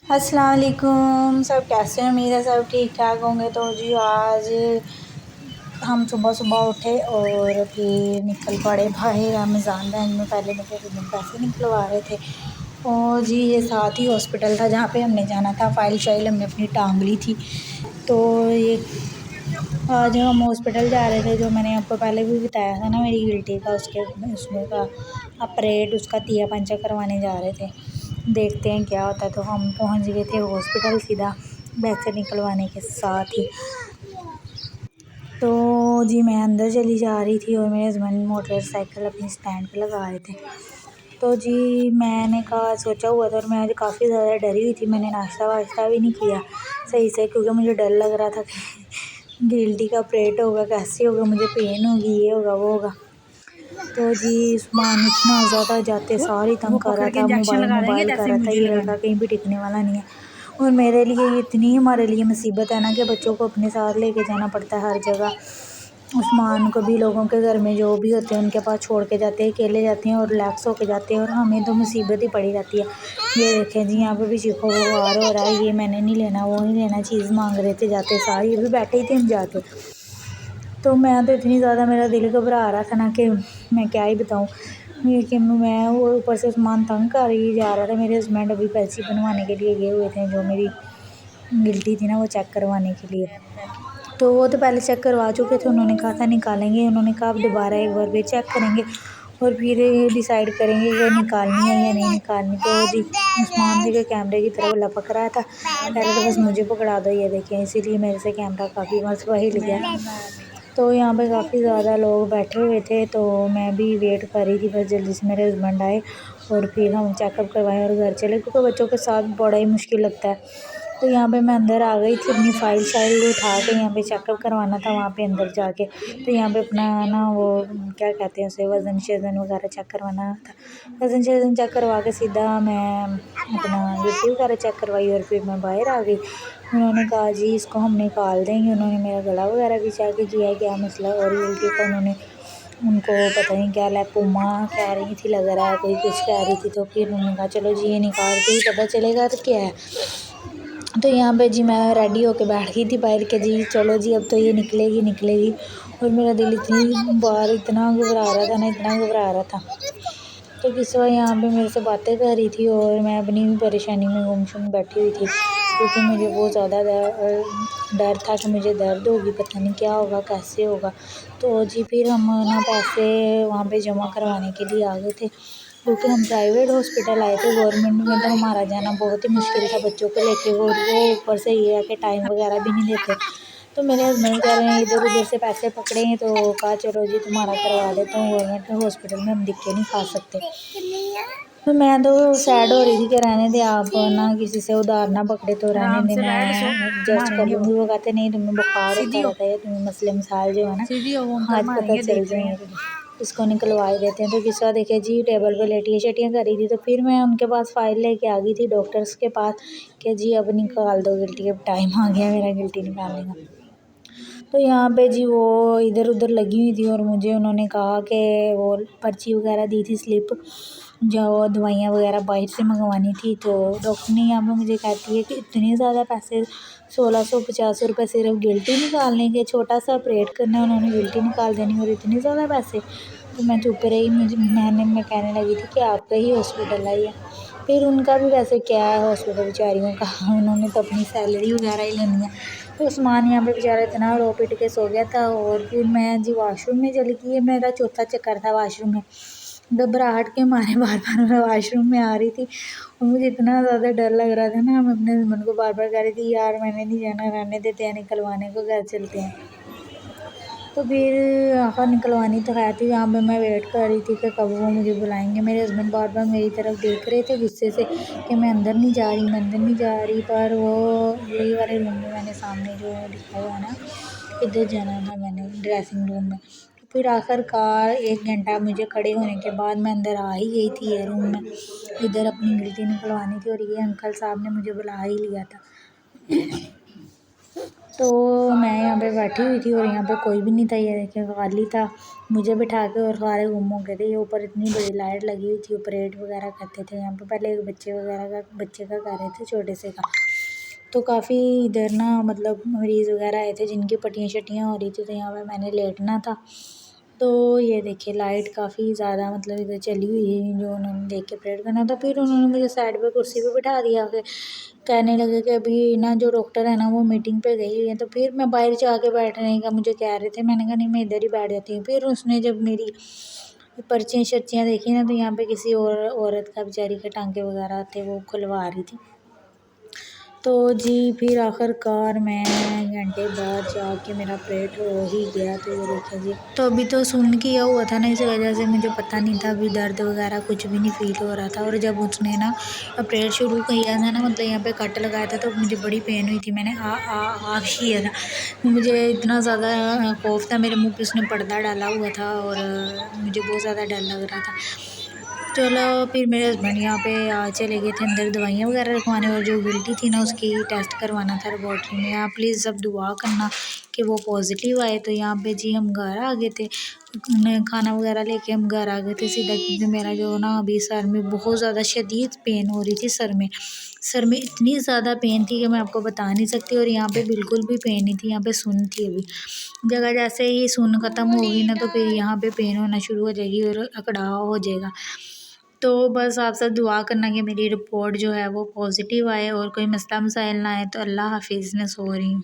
अस्सलाम वालेकुम। सब कैसे हैं? उम्मीद है सब ठीक ठाक होंगे। तो जी आज हम सुबह सुबह उठे और फिर निकल पड़े बाहर रमज़ान बैंक में। पहले मेरे हस्बैंड पैसे निकलवा रहे थे और जी ये साथ ही हॉस्पिटल था जहाँ पे हमने जाना था। फ़ाइल शाइल हमने अपनी टांग ली थी। तो ये आज हम हॉस्पिटल जा रहे थे, जो मैंने आपको पहले भी बताया था ना, मेरी गिल्टी का उसके उसमें का ऑपरेट उसका तिया पंचा करवाने जा रहे थे। देखते हैं क्या होता है। तो हम पहुंच गए थे हॉस्पिटल सीधा पैसे निकलवाने के साथ ही। तो जी मैं अंदर चली जा रही थी और मेरे हस्बैंड मोटरसाइकिल अपनी स्टैंड पे लगा रहे थे। तो जी मैंने कहा सोचा हुआ था और मैं आज काफ़ी ज़्यादा डरी हुई थी। मैंने नाश्ता वाश्ता भी नहीं किया सही से, क्योंकि मुझे डर लग रहा था कि गिल्टी का ऑपरेट होगा, कैसे होगा, मुझे पेन होगी, ये होगा वो होगा। तो जी उस्मान इतना ज़्यादा जाते सार ही तंग कर रहा था, मोबाइल कर रहा था, ये लड़का कहीं भी टिकने वाला नहीं है। और मेरे लिए ये इतनी हमारे लिए मुसीबत है ना कि बच्चों को अपने साथ लेके जाना पड़ता है हर जगह। उस्मान को भी लोगों के घर में जो भी होते हैं उनके पास छोड़ के जाते हैं, अकेले जाते हैं और रिलैक्स होके जाते हैं, और हमें तो मुसीबत ही पड़ी रहती है। ये देखें जी यहाँ पे भी चीखो पुकार हो रहा है, ये मैंने नहीं लेना, वो नहीं लेना, चीज़ मांग रहे थे जाते सार। ये भी बैठे ही थे हम जाके। तो मैं तो इतनी ज़्यादा मेरा दिल घबरा रहा था ना कि मैं क्या ही बताऊँ। ये कि मैं वो ऊपर से सामान तंग कर ही जा रहा था। मेरे हस्बैंड अभी पर्ची बनवाने के लिए गए हुए थे, जो मेरी गिल्टी थी ना वो चेक करवाने के लिए। तो वो तो पहले चेक करवा चुके थे, उन्होंने कहा था निकालेंगे, उन्होंने कहा अब दोबारा एक बार फिर चेक करेंगे और फिर डिसाइड करेंगे कि निकालनी है या नहीं निकालनी। तो जी उस्मान जी के कैमरे की तरफ लपक रहा था, कह रहा था बस मुझे पकड़ा दो, ये देखें, इसीलिए मेरे से कैमरा काफ़ी मरतबा हिल गया। तो यहाँ पे काफ़ी ज़्यादा लोग बैठे हुए थे, तो मैं भी वेट कर रही थी बस जल्दी से मेरे हस्बैंड आए और फिर हम चेकअप करवाएं और घर चले, क्योंकि बच्चों के साथ बड़ा ही मुश्किल लगता है। तो यहाँ पे मैं अंदर आ गई थी, अपनी फ़ाइल शाइल उठा के यहाँ पे चेकअप करवाना था वहाँ पे अंदर जाके। तो यहाँ पे अपना ना वो क्या कहते हैं उसे, वज़न शज़न वगैरह चेक करवाना था। वज़न शज़न चेक करवा के सीधा मैं अपना गिल्टी वगैरह चेक करवाई और फिर मैं बाहर आ गई। उन्होंने कहा जी इसको हम निकाल देंगे। उन्होंने मेरा गला वगैरह भी चेक किया, क्या मसला और गिल्टी का उन्होंने उनको पता नहीं क्या लिपोमा कह रही थी, लग रहा है कोई कुछ कह रही थी। तो फिर उन्होंने कहा चलो जी ये निकाल के ही पता चलेगा तो क्या है। तो यहाँ पे जी मैं रेडी होके बैठ गई थी बाहर के, जी चलो जी अब तो ये निकलेगी निकलेगी। और मेरा दिल इतनी बार इतना घबरा रहा था ना, इतना घबरा रहा था। तो किस्सा यहाँ पे मेरे से बातें कर रही थी और मैं अपनी परेशानी में गुमसुम बैठी हुई थी, क्योंकि मुझे बहुत ज़्यादा डर था कि मुझे दर्द होगी, पता नहीं क्या होगा, कैसे होगा। तो जी फिर हम ना पैसे वहाँ पे जमा करवाने के लिए आ गए थे, क्योंकि हम प्राइवेट हॉस्पिटल आए थे। गवर्नमेंट में तो हमारा जाना बहुत ही मुश्किल था बच्चों को लेके, और वो ऊपर से ये है कि टाइम वगैरह भी नहीं देते। तो मेरे हस्बैंड कह रहे हैं इधर उधर से पैसे पकड़े हैं, तो कहा चलो जी तुम्हारा करवा देता हूँ, गवर्नमेंट हॉस्पिटल में हम दिक्के नहीं खा सकते। तो मैं तो सैड हो रही थी कि रहने दे आप ना, किसी से उधार ना पकड़े तो रहने दे, मैं एडजस्ट कर लूँगी। वो कहते नहीं तुम्हें बुखार होता रहता है, तुम्हें मसले मसाइल जो है ना आज पता चल जाएंगे, इसको निकलवा ही देते हैं। तो किस्सा देखे जी टेबल पे लेटियाँ शेटियाँ करी थी। तो फिर मैं उनके पास फ़ाइल लेके आ गई थी डॉक्टर्स के पास कि जी अब निकाल दो गिल्टी, अब टाइम आ गया मेरा गिल्टी निकालने का। तो यहाँ पे जी वो इधर उधर लगी हुई थी और मुझे उन्होंने कहा कि वो पर्ची वगैरह दी थी, स्लिप, जो दवाइयाँ वगैरह बाहर से मंगवानी थी। तो डॉक्टर ने यहाँ पे मुझे कहती है कि इतने ज़्यादा पैसे, 1650 रुपये सिर्फ गिल्टी निकालने के, छोटा सा ऑपरेट करना है उन्होंने, गिल्टी निकाल देनी और इतने ज़्यादा पैसे। तो मैं चुप रही, मैं कहने लगी थी कि आपका ही हॉस्पिटल है ये। फिर उनका भी वैसे क्या है हॉस्पिटल बेचारियों का, उन्होंने तो अपनी सैलरी वगैरह ही लेनी है। तो उस्मान यहाँ पे बेचारा इतना रो पिट के सो गया था। और फिर मैं जी वॉशरूम में चली गई, ये मेरा चौथा चक्कर था वॉशरूम में। घबराहट के मारे बार बार मैं वॉशरूम में आ रही थी और मुझे इतना ज़्यादा डर लग रहा था ना, मैं अपने हस्बैंड को बार बार कह रही थी यार मैंने नहीं जाना, रहने देते हैं, निकलवाने को घर चलते हैं। तो फिर आखिर निकलवानी तो है थी। यहाँ पे मैं वेट कर रही थी कि कब वो मुझे बुलाएंगे। मेरे हस्बैंड बार बार मेरी तरफ देख रहे थे गुस्से से कि मैं अंदर नहीं जा रही, मैं अंदर नहीं जा रही, पर वो यही वाले रूम में मैंने सामने जो लिखा हुआ है ना, इधर जाना था मैंने, ड्रेसिंग रूम में। तो फिर आखिरकार 1 घंटा मुझे खड़े होने के बाद मैं अंदर आ ही गई थी ये रूम में, इधर अपनी गिल्टी निकलवानी थी और ये अंकल साहब ने मुझे बुला ही लिया था। तो मैं यहाँ पे बैठी हुई थी और यहाँ पे कोई भी नहीं था, ये देखिए खाली था। मुझे बिठा के और सारे गुम हो गए थे। ये ऊपर इतनी बड़ी लाइट लगी हुई थी, ऑपरेट वगैरह करते थे यहाँ पे। पहले एक बच्चे का कर रहे थे, छोटे से का। तो काफ़ी इधर ना मतलब मरीज़ वगैरह आए थे जिनकी पट्टियाँ शट्टियाँ हो रही थी, तो यहाँ पे मैंने लेटना था। तो ये देखिए लाइट काफ़ी ज़्यादा मतलब इधर चली हुई है, जो उन्होंने देख के प्रेयर करना था। फिर उन्होंने मुझे साइड पे कुर्सी पे बिठा दिया के कहने लगे कि अभी ना जो डॉक्टर है ना वो मीटिंग पे गई हुई है। तो फिर मैं बाहर जाके बैठने का मुझे कह रहे थे, मैंने कहा नहीं मैं इधर ही बैठ जाती हूँ। फिर उसने जब मेरी पर्चियाँ शर्चियाँ देखी ना, तो यहाँ पे किसी और औरत का बेचारी के टाँके वगैरह थे, वो खुलवा रही थी। तो जी फिर आखिरकार मैं घंटे बाद जाके मेरा ऑपरेट हो ही गया। तो ये देखिए जी, तो अभी तो सुन किया हुआ था ना, इस वजह से मुझे पता नहीं था, अभी दर्द वगैरह कुछ भी नहीं फील हो रहा था। और जब उसने ना ऑपरेट शुरू किया था ना, मतलब यहाँ पे कट लगाया था, तो मुझे बड़ी पेन हुई थी। मैंने आ किया था, मुझे इतना ज़्यादा खौफ था। मेरे मुँह पे उसने पर्दा डाला हुआ था और मुझे बहुत ज़्यादा डर लग रहा था। चलो फिर मेरे हस्बैंड यहाँ पे चले गए थे अंदर दवाइयाँ वगैरह रखवाने, और जो गिल्टी थी ना उसकी टेस्ट करवाना था लेबॉर्ट्री में। आप प्लीज़ सब दुआ करना कि वो पॉजिटिव आए। तो यहाँ पे जी हम घर आ गए थे, खाना वगैरह लेके हम घर आ गए थे सीधा, क्योंकि मेरा जो ना अभी सर में बहुत ज़्यादा शदीद पेन हो रही थी। सर में इतनी ज़्यादा पेन थी कि मैं आपको बता नहीं सकती। और यहाँ पे बिल्कुल भी पेन नहीं थी, यहाँ पे सुन थी। अभी जगह जैसे ही सुन ख़त्म होगी ना, तो फिर यहाँ पे पेन होना शुरू हो जाएगी और अकड़ाव हो जाएगा। तो बस आप सब दुआ करना कि मेरी रिपोर्ट जो है वो पॉजिटिव आए और कोई मसला मसाइल ना आए। तो अल्लाह हाफिज़, मैं सो रही हूँ।